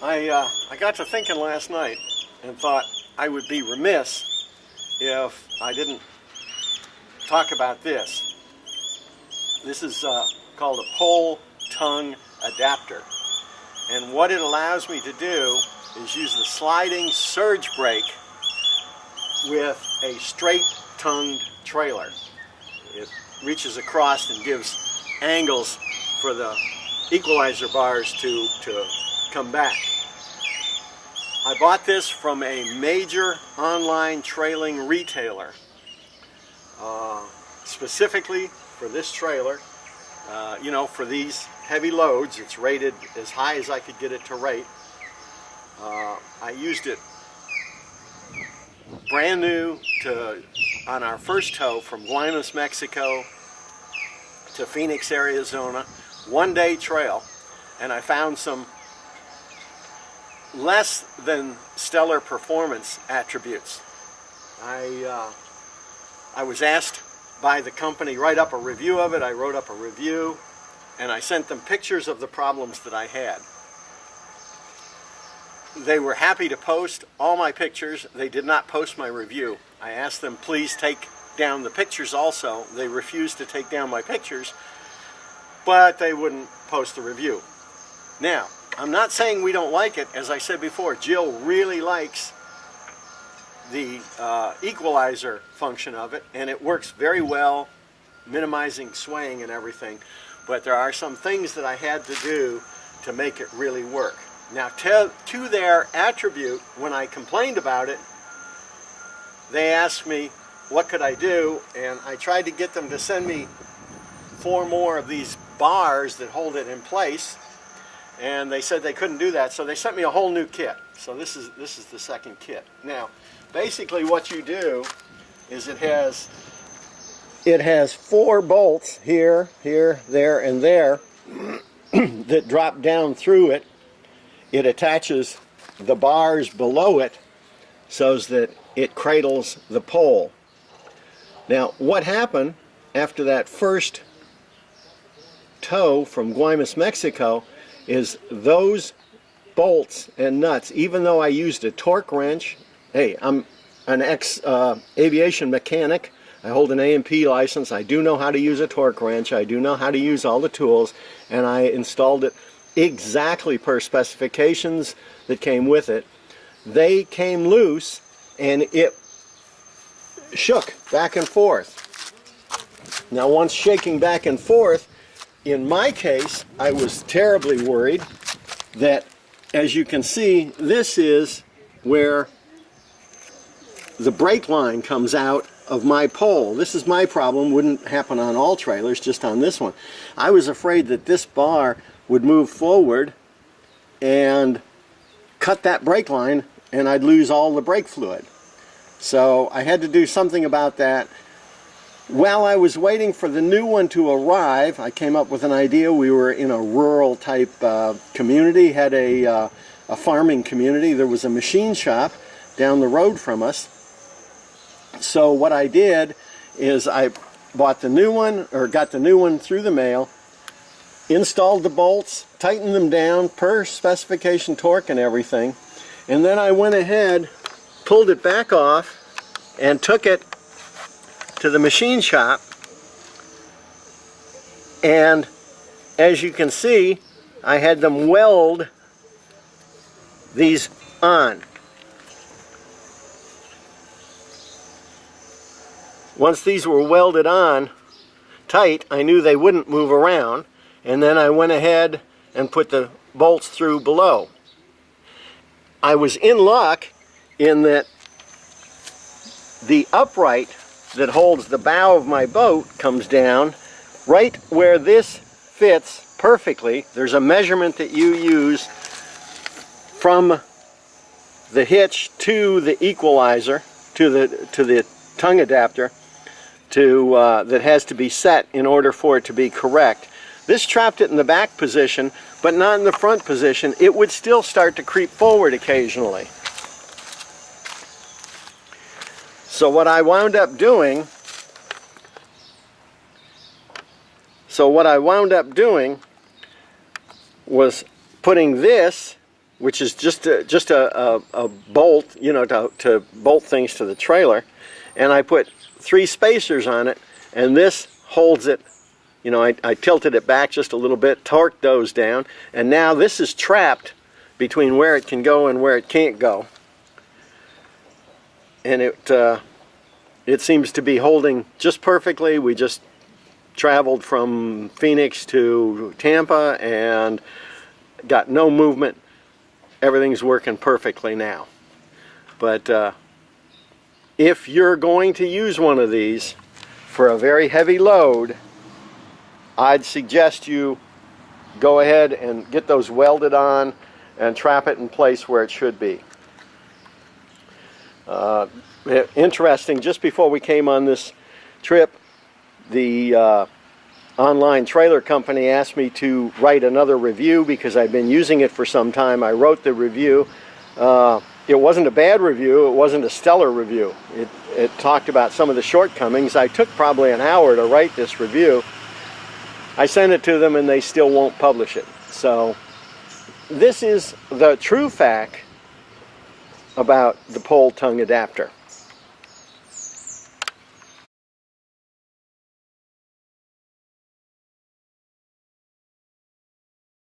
I got to thinking last night and thought I would be remiss if I didn't talk about this. This is called a pole tongue adapter, and what it allows me to do is use the sliding surge brake with a straight tongued trailer. It reaches across and gives angles for the equalizer bars to come back. I bought this from a major online trailing retailer, specifically for this trailer. You know, for these heavy loads, it's rated as high as I could get it to rate. I used it brand new on our first tow from Guaymas, Mexico to Phoenix, Arizona, one-day trail, and I found some less than stellar performance attributes. I was asked by the company to write up a review of it. I wrote up a review and I sent them pictures of the problems that I had. They were happy to post all my pictures. They did not post my review. I asked them, please take down the pictures also. They refused to take down my pictures, but they wouldn't post the review. Now, I'm not saying we don't like it. As I said before, Jill really likes the equalizer function of it, and it works very well, minimizing swaying and everything. But there are some things that I had to do to make it really work. Now, to their attribute, when I complained about it, they asked me what could I do, and I tried to get them to send me 4 more of these bars that hold it in place, and they said they couldn't do that, so they sent me a whole new kit. So this is the second kit. Now, basically what you do is it has 4 bolts here, here, there, and there that drop down through it. It attaches the bars below it so that it cradles the pole. Now, what happened after that first tow from Guaymas, Mexico, is those bolts and nuts, even though I used a torque wrench, hey, I'm an ex-aviation mechanic, I hold an A&P license, I do know how to use a torque wrench, I do know how to use all the tools, and I installed it exactly per specifications that came with it. They came loose and it shook back and forth. Now, once shaking back and forth, in my case, I was terribly worried that, as you can see, this is where the brake line comes out of my pole. This is my problem. Wouldn't happen on all trailers, just on this one. I was afraid that this bar would move forward and cut that brake line and I'd lose all the brake fluid. So I had to do something about that. While I was waiting for the new one to arrive, I came up with an idea. We were in a rural type community, had a farming community. There was a machine shop down the road from us. So what I did is I bought the new one, or got the new one through the mail, installed the bolts, tightened them down per specification torque and everything, and then I went ahead, pulled it back off, and took it to the machine shop, and as you can see, I had them weld these on. Once these were welded on tight, I knew they wouldn't move around, and then I went ahead and put the bolts through below. I was in luck in that the upright that holds the bow of my boat comes down right where this fits perfectly. There's a measurement that you use from the hitch to the equalizer, to the tongue adapter, that has to be set in order for it to be correct. This trapped it in the back position, but not in the front position. It would still start to creep forward occasionally. So what I wound up doing was putting this, which is just a bolt, you know, to bolt things to the trailer, and I put 3 spacers on it, and this holds it. You know, I tilted it back just a little bit, torqued those down, and now this is trapped between where it can go and where it can't go. And it seems to be holding just perfectly. We just traveled from Phoenix to Tampa and got no movement. Everything's working perfectly now. But if you're going to use one of these for a very heavy load, I'd suggest you go ahead and get those welded on and trap it in place where it should be. Interesting, just before we came on this trip, the online trailer company asked me to write another review because I've been using it for some time. I wrote the review. It wasn't a bad review, it wasn't a stellar review. It talked about some of the shortcomings. I took probably an hour to write this review. I sent it to them and they still won't publish it. So this is the true fact about the pole tongue adapter.